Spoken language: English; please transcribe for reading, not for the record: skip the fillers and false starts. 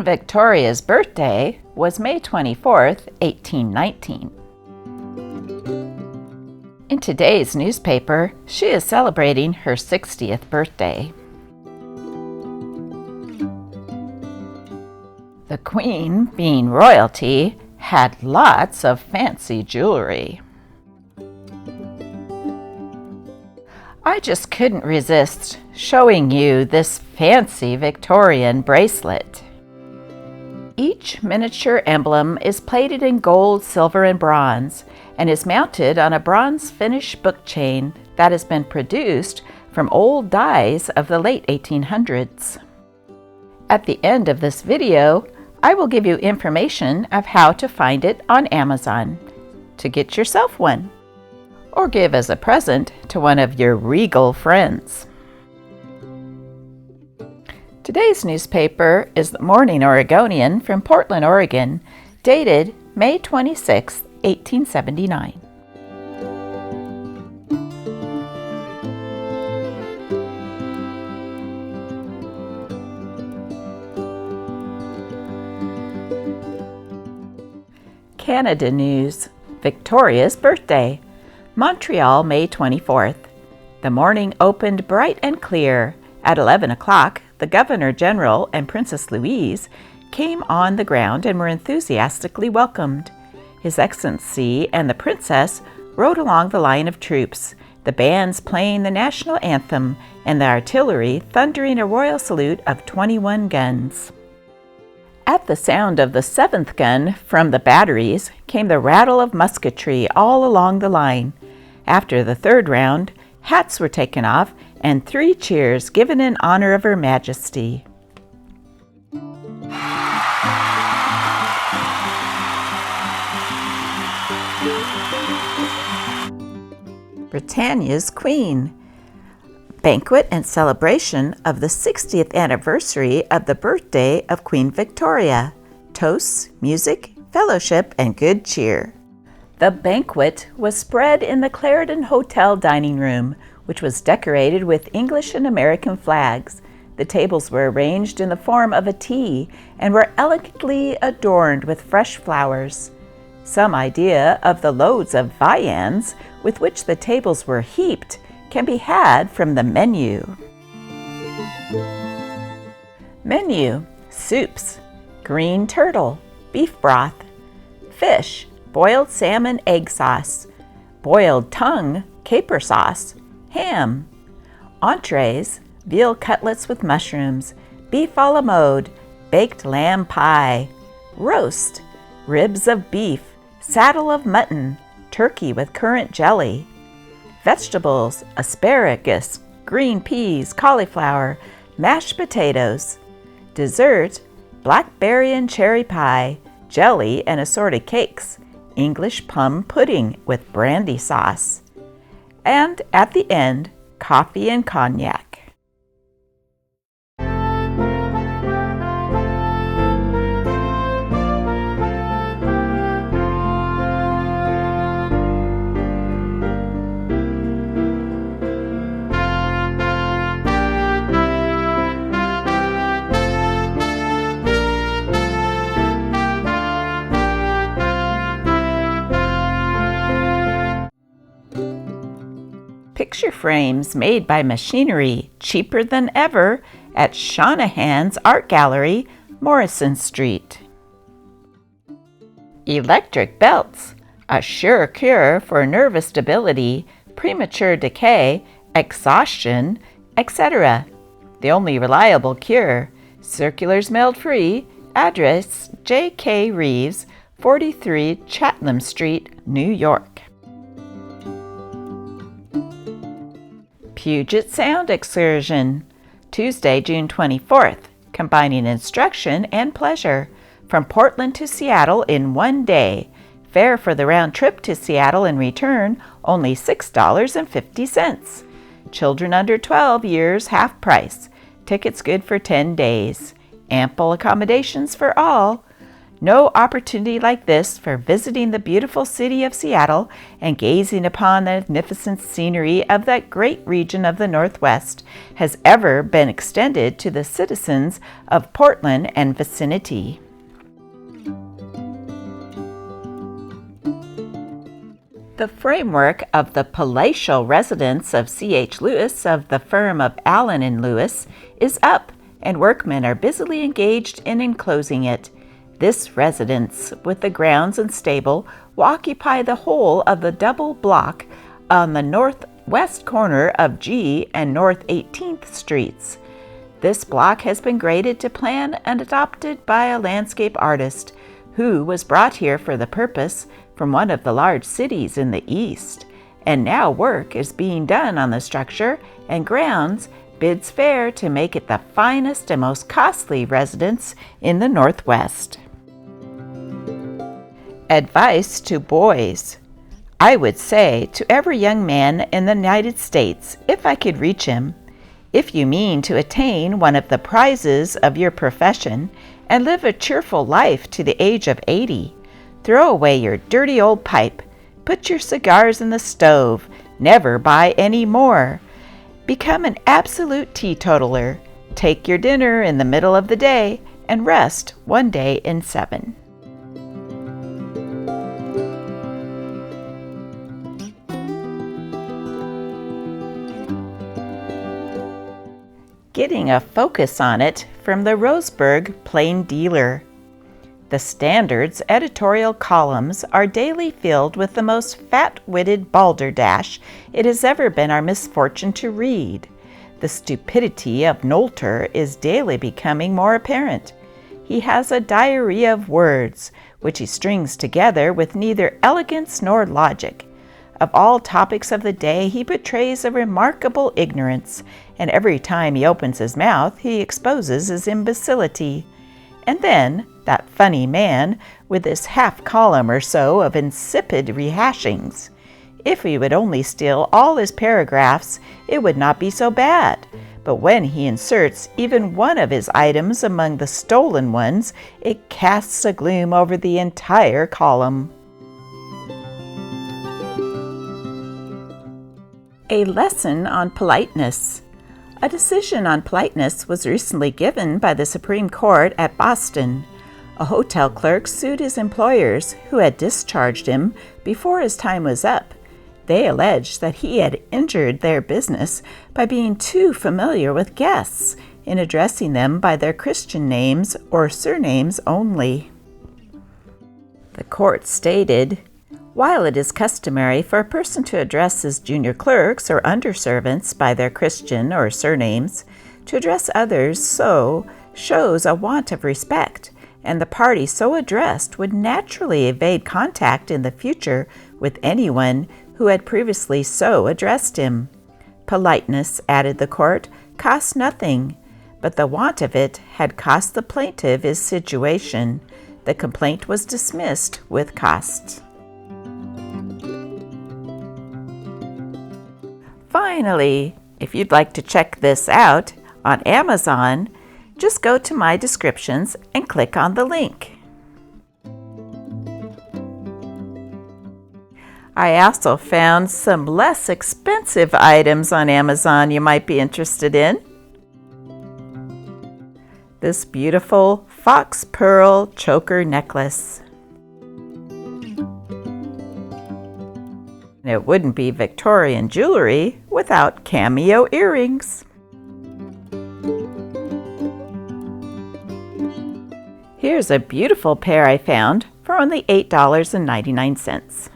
Queen Victoria's birthday was May 24th, 1819. In today's newspaper, she is celebrating her 60th birthday. The Queen, being royalty, had lots of fancy jewelry. I just couldn't resist showing you this fancy Victorian bracelet. Each miniature emblem is plated in gold, silver, and bronze, and is mounted on a bronze finish book chain that has been produced from old dies of the late 1800s. At the end of this video, I will give you information of how to find it on Amazon to get yourself one, or give as a present to one of your regal friends. Today's newspaper is the Morning Oregonian from Portland, Oregon, dated May 26, 1879. Canada News. Victoria's birthday. Montreal, May 24th. The morning opened bright and clear. At 11 o'clock, the Governor-General and Princess Louise came on the ground and were enthusiastically welcomed. His Excellency and the Princess rode along the line of troops, the bands playing the national anthem and the artillery thundering a royal salute of 21 guns. At the sound of the 7th gun from the batteries came the rattle of musketry all along the line. After the 3rd round, hats were taken off and 3 cheers given in honor of Her Majesty. Britannia's Queen. Banquet and celebration of the 60th anniversary of the birthday of Queen Victoria. Toasts, music, fellowship, and good cheer. The banquet was spread in the Clarendon Hotel dining room, which was decorated with English and American flags. The tables were arranged in the form of a T and were elegantly adorned with fresh flowers. Some idea of the loads of viands with which the tables were heaped can be had from the menu. Menu: soups, green turtle, beef broth, fish, boiled salmon egg sauce, boiled tongue caper sauce, ham. Entrees: veal cutlets with mushrooms, beef a la mode, baked lamb pie. Roast: ribs of beef, saddle of mutton, turkey with currant jelly. Vegetables: asparagus, green peas, cauliflower, mashed potatoes. Dessert: blackberry and cherry pie, jelly and assorted cakes, English plum pudding with brandy sauce. And at the end, coffee and cognac. Picture frames made by machinery, cheaper than ever, at Shanahan's Art Gallery, Morrison Street. Electric belts, a sure cure for nervous debility, premature decay, exhaustion, etc. The only reliable cure. Circulars mailed free. Address: J.K. Reeves, 43 Chatham Street, New York. Puget Sound excursion. Tuesday, June 24th, combining instruction and pleasure. From Portland to Seattle in one day. Fare for the round trip to Seattle and return, only $6.50. Children under 12 years, half price. Tickets good for 10 days. Ample accommodations for all. No opportunity like this for visiting the beautiful city of Seattle and gazing upon the magnificent scenery of that great region of the Northwest has ever been extended to the citizens of Portland and vicinity. The framework of the palatial residence of C.H. Lewis of the firm of Allen & Lewis is up, and workmen are busily engaged in enclosing it. This residence, with the grounds and stable, will occupy the whole of the double block on the northwest corner of G and North 18th Streets. This block has been graded to plan and adopted by a landscape artist, who was brought here for the purpose from one of the large cities in the East, and now work is being done on the structure, and grounds bids fair to make it the finest and most costly residence in the Northwest. Advice to boys. I would say to every young man in the United States, if I could reach him, if you mean to attain one of the prizes of your profession and live a cheerful life to the age of 80, throw away your dirty old pipe, put your cigars in the stove, never buy any more. Become an absolute teetotaler, take your dinner in the middle of the day, and rest one day in 7. Getting a focus on it from the Roseburg Plain Dealer. The Standard's editorial columns are daily filled with the most fat-witted balderdash it has ever been our misfortune to read. The stupidity of Noelter is daily becoming more apparent. He has a diarrhea of words, which he strings together with neither elegance nor logic. Of all topics of the day, he betrays a remarkable ignorance, and every time he opens his mouth, he exposes his imbecility. And then, that funny man, with his half-column or so of insipid rehashings. If he would only steal all his paragraphs, it would not be so bad. But when he inserts even one of his items among the stolen ones, it casts a gloom over the entire column. A lesson on politeness. A decision on politeness was recently given by the Supreme Court at Boston. A hotel clerk sued his employers, who had discharged him before his time was up. They alleged that he had injured their business by being too familiar with guests in addressing them by their Christian names or surnames only. The court stated, "While it is customary for a person to address his junior clerks or underservants by their Christian or surnames, to address others so shows a want of respect, and the party so addressed would naturally evade contact in the future with anyone who had previously so addressed him. Politeness," added the court, "costs nothing, but the want of it had cost the plaintiff his situation. The complaint was dismissed with costs." Finally, if you'd like to check this out on Amazon, just go to my descriptions and click on the link. I also found some less expensive items on Amazon you might be interested in. This beautiful fox pearl choker necklace. It wouldn't be Victorian jewelry without cameo earrings. Here's a beautiful pair I found for only $8.99.